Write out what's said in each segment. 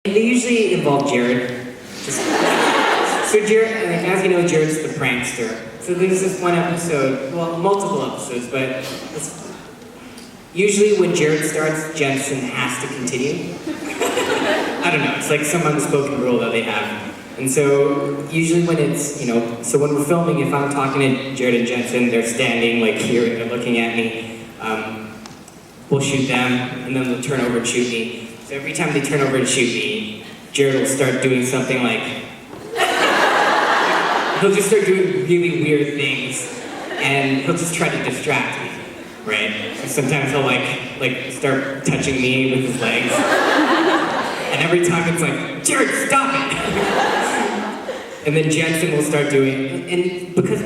They usually involve Jared. So Jared, like, as you know, Jared's the prankster. So there's this one episode, well, multiple episodes, but usually when Jared starts, Jensen has to continue. I don't know, it's like some unspoken rule that they have. And so usually when it's, so when we're filming, if I'm talking to Jared and Jensen, they're standing like here and they're looking at me. We'll shoot them, and then they'll turn over and shoot me. So every time they turn over and shoot me, Jared will start doing something like, he'll just start doing really weird things, and he'll just try to distract me, right? So sometimes he'll like start touching me with his legs, and every time it's like, Jared, stop it! And then Jensen will start doing, and because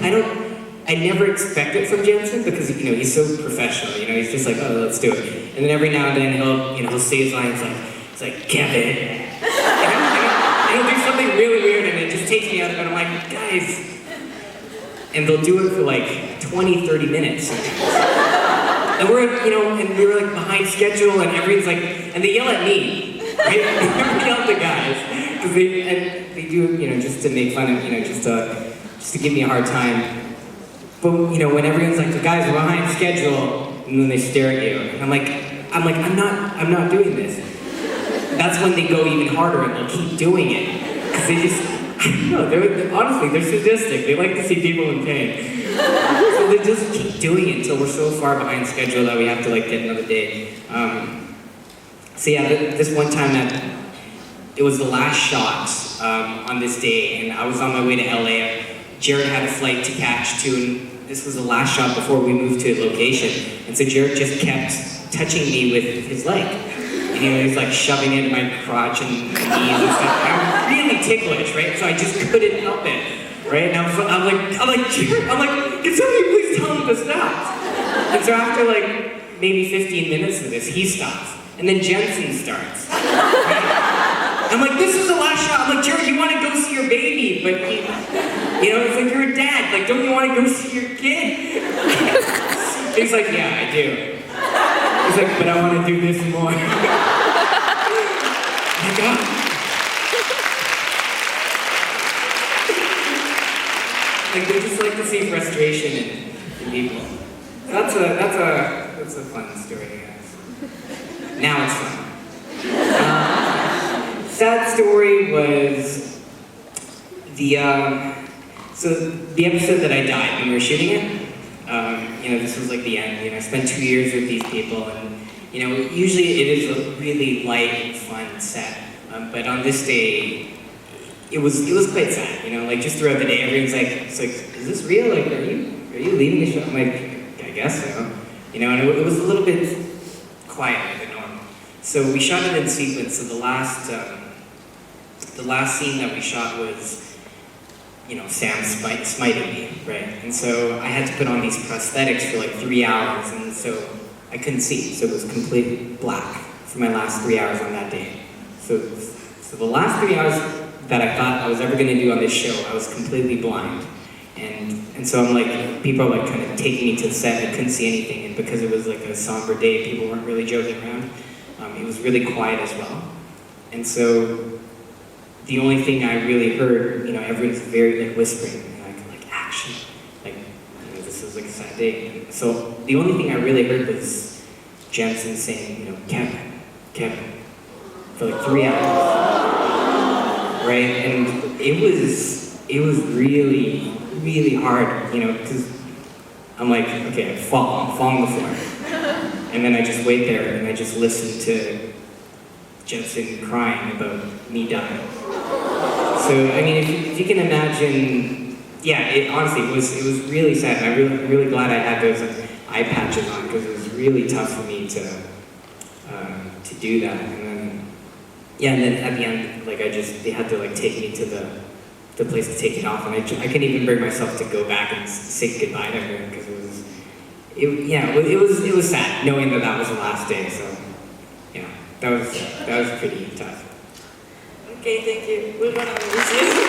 I never expect it from Jensen because he's so professional. He's just like, oh, let's do it. And then every now and then he'll say his lines like Kevin, and he'll do something really weird, and it just takes me out of it. I'm like, guys, and they'll do it for like 20, 30 minutes. And we're and we were like behind schedule, and everyone's like, and they yell at me, right? They yell at the guys because they do just to make fun of just to give me a hard time. But when everyone's like, the guys are behind schedule, and then they stare at you, and I'm like, I'm not doing this. That's when they go even harder and they'll keep doing it. Because they just, I don't know, honestly, they're sadistic. They like to see people in pain. So they just keep doing it until we're so far behind schedule that we have to get another day. So yeah, this one time it was the last shot on this day, and I was on my way to LA. Jared had a flight to catch too, and this was the last shot before we moved to a location. And so Jared just kept touching me with his leg. And he was like shoving it in my crotch and knees and stuff. I'm really ticklish, right? So I just couldn't help it, right? And I'm like, Jared, can somebody please tell him to stop? And so after maybe 15 minutes of this, he stops. And then Jensen starts. Right? I'm like, this is the last shot. I'm like, Jared, you want to go see your baby, but it's like, you're a dad, don't you want to go see your kid? He's like, yeah, I do. He's like, but I want to do this more. Like, oh. They just like to see frustration in people. That's a fun story, guys. Now it's fun. Sad story was so the episode that I died when we were shooting it, this was the end. I spent 2 years with these people, and usually it is a really light and fun set, but on this day, it was quite sad. Just throughout the day, everyone's it's like, is this real? Are you leaving the show? I'm like, I guess so. And it was a little bit quieter than normal. So we shot it in sequence. So the last scene that we shot was Sam smiting me, right? And so I had to put on these prosthetics for 3 hours, and so I couldn't see, so it was completely black for my last 3 hours on that day. So the last 3 hours that I thought I was ever going to do on this show, I was completely blind. And so I'm people are kind of taking me to the set, I couldn't see anything, and because it was a somber day, people weren't really joking around. It was really quiet as well. And so the only thing I really heard, everyone's very whispering, action, this is a sad day. So the only thing I really heard was Jensen saying, Kevin, for 3 hours, right? And it was really, really hard, because I'm like, okay, I'm falling on the floor. And then I just wait there and I just listen to Jensen crying about me dying. So, if you can imagine, yeah, honestly, it was really sad. I'm really glad I had those eye patches on, because it was really tough for me to do that. And then at the end, they had to take me to the place to take it off, and I couldn't even bring myself to go back and say goodbye to her, because it was sad knowing that was the last day. So, yeah, that was pretty tough. Okay, thank you. We're gonna miss you.